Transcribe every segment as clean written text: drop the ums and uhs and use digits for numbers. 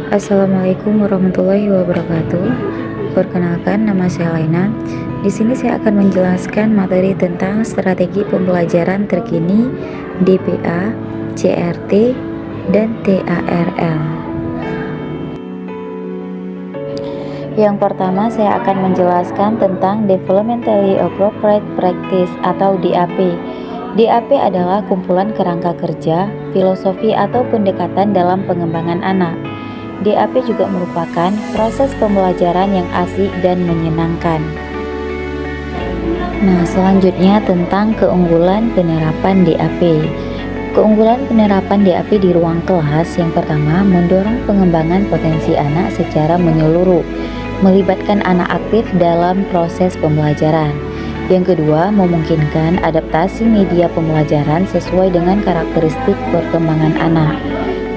Assalamualaikum warahmatullahi wabarakatuh. Perkenalkan, nama saya Laina. Di sini saya akan menjelaskan materi tentang strategi pembelajaran terkini DPA, CRT, dan TARL. Yang pertama, saya akan menjelaskan tentang Developmentally Appropriate Practice atau DAP. DAP adalah kumpulan kerangka kerja, filosofi atau pendekatan dalam pengembangan anak. DAP juga merupakan proses pembelajaran yang asik dan menyenangkan. Nah, selanjutnya tentang keunggulan penerapan DAP. Keunggulan penerapan DAP di ruang kelas yang pertama, mendorong pengembangan potensi anak secara menyeluruh, melibatkan anak aktif dalam proses pembelajaran. Yang kedua, memungkinkan adaptasi media pembelajaran sesuai dengan karakteristik perkembangan anak.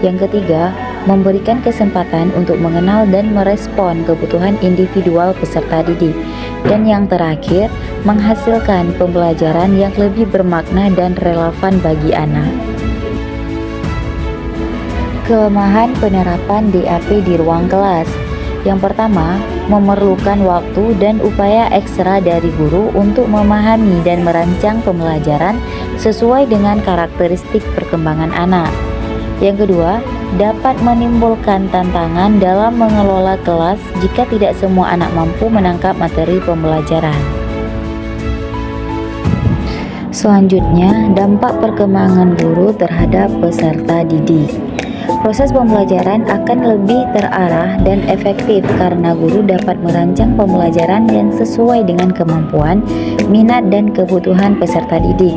Yang ketiga, memberikan kesempatan untuk mengenal dan merespon kebutuhan individual peserta didik. Dan yang terakhir, menghasilkan pembelajaran yang lebih bermakna dan relevan bagi anak. Kelemahan penerapan DAP di ruang kelas. Yang pertama, memerlukan waktu dan upaya ekstra dari guru untuk memahami dan merancang pembelajaran sesuai dengan karakteristik perkembangan anak. Yang kedua, dapat menimbulkan tantangan dalam mengelola kelas jika tidak semua anak mampu menangkap materi pembelajaran. Selanjutnya, dampak perkembangan guru terhadap peserta didik. Proses pembelajaran akan lebih terarah dan efektif karena guru dapat merancang pembelajaran yang sesuai dengan kemampuan, minat, dan kebutuhan peserta didik.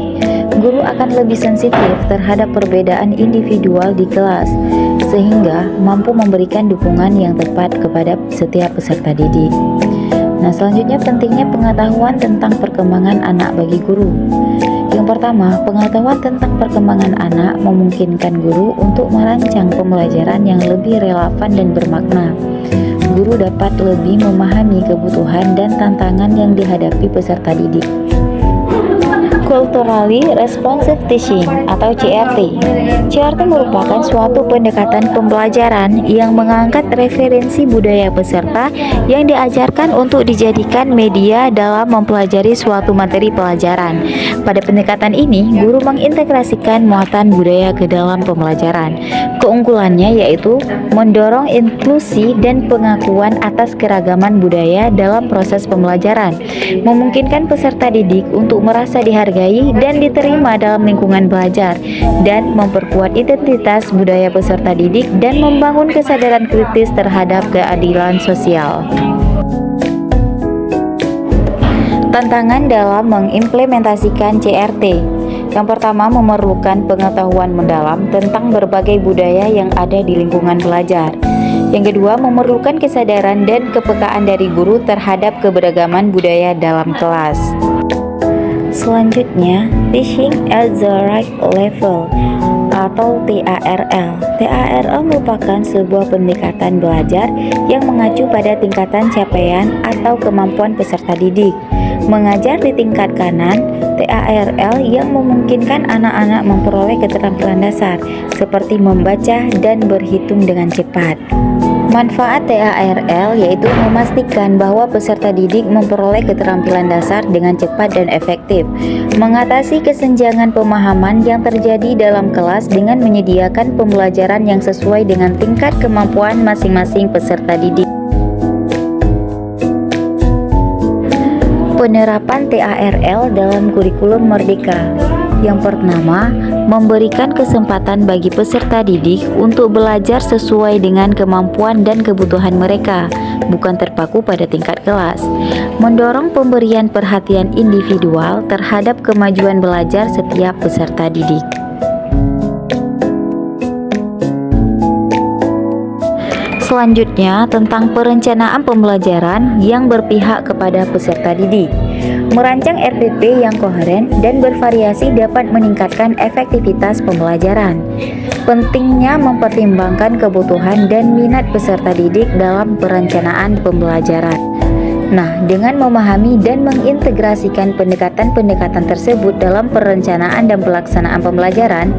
Guru akan lebih sensitif terhadap perbedaan individual di kelas, sehingga mampu memberikan dukungan yang tepat kepada setiap peserta didik. Nah, selanjutnya pentingnya pengetahuan tentang perkembangan anak bagi guru. Yang pertama, pengetahuan tentang perkembangan anak memungkinkan guru untuk merancang pembelajaran yang lebih relevan dan bermakna. Guru dapat lebih memahami kebutuhan dan tantangan yang dihadapi peserta didik. Culturally Responsive Teaching atau CRT. CRT merupakan suatu pendekatan pembelajaran yang mengangkat referensi budaya peserta yang diajarkan untuk dijadikan media dalam mempelajari suatu materi pelajaran. Pada pendekatan ini, guru mengintegrasikan muatan budaya ke dalam pembelajaran. Keunggulannya yaitu mendorong inklusi dan pengakuan atas keragaman budaya dalam proses pembelajaran, memungkinkan peserta didik untuk merasa dihargai dan diterima dalam lingkungan belajar, dan memperkuat identitas budaya peserta didik dan membangun kesadaran kritis terhadap keadilan sosial. Tantangan dalam mengimplementasikan CRT. Yang pertama, memerlukan pengetahuan mendalam tentang berbagai budaya yang ada di lingkungan belajar. Yang kedua, memerlukan kesadaran dan kepekaan dari guru terhadap keberagaman budaya dalam kelas. Selanjutnya, Teaching at the Right Level atau TARL. TARL merupakan sebuah pendekatan belajar yang mengacu pada tingkatan capaian atau kemampuan peserta didik. Mengajar di tingkat kanan, TARL yang memungkinkan anak-anak memperoleh keterampilan dasar seperti membaca dan berhitung dengan cepat. Manfaat TARL yaitu memastikan bahwa peserta didik memperoleh keterampilan dasar dengan cepat dan efektif, mengatasi kesenjangan pemahaman yang terjadi dalam kelas dengan menyediakan pembelajaran yang sesuai dengan tingkat kemampuan masing-masing peserta didik. Penerapan TARL dalam kurikulum Merdeka. Yang pertama, memberikan kesempatan bagi peserta didik untuk belajar sesuai dengan kemampuan dan kebutuhan mereka, bukan terpaku pada tingkat kelas. Mendorong pemberian perhatian individual terhadap kemajuan belajar setiap peserta didik. Selanjutnya, tentang perencanaan pembelajaran yang berpihak kepada peserta didik. Merancang RPP yang koheren dan bervariasi dapat meningkatkan efektivitas pembelajaran. Pentingnya mempertimbangkan kebutuhan dan minat peserta didik dalam perencanaan pembelajaran. Nah, dengan memahami dan mengintegrasikan pendekatan-pendekatan tersebut dalam perencanaan dan pelaksanaan pembelajaran,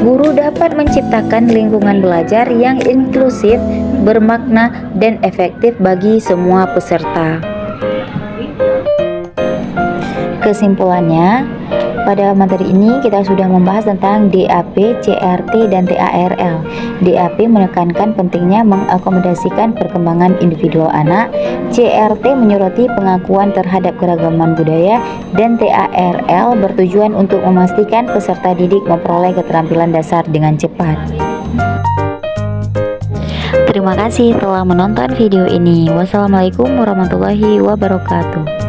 guru dapat menciptakan lingkungan belajar yang inklusif, bermakna, dan efektif bagi semua peserta. Kesimpulannya, pada materi ini kita sudah membahas tentang DAP, CRT, dan TARL. DAP menekankan pentingnya mengakomodasikan perkembangan individual anak, CRT menyoroti pengakuan terhadap keragaman budaya, dan TARL bertujuan untuk memastikan peserta didik memperoleh keterampilan dasar dengan cepat. Terima kasih telah menonton video ini. Wassalamualaikum warahmatullahi wabarakatuh.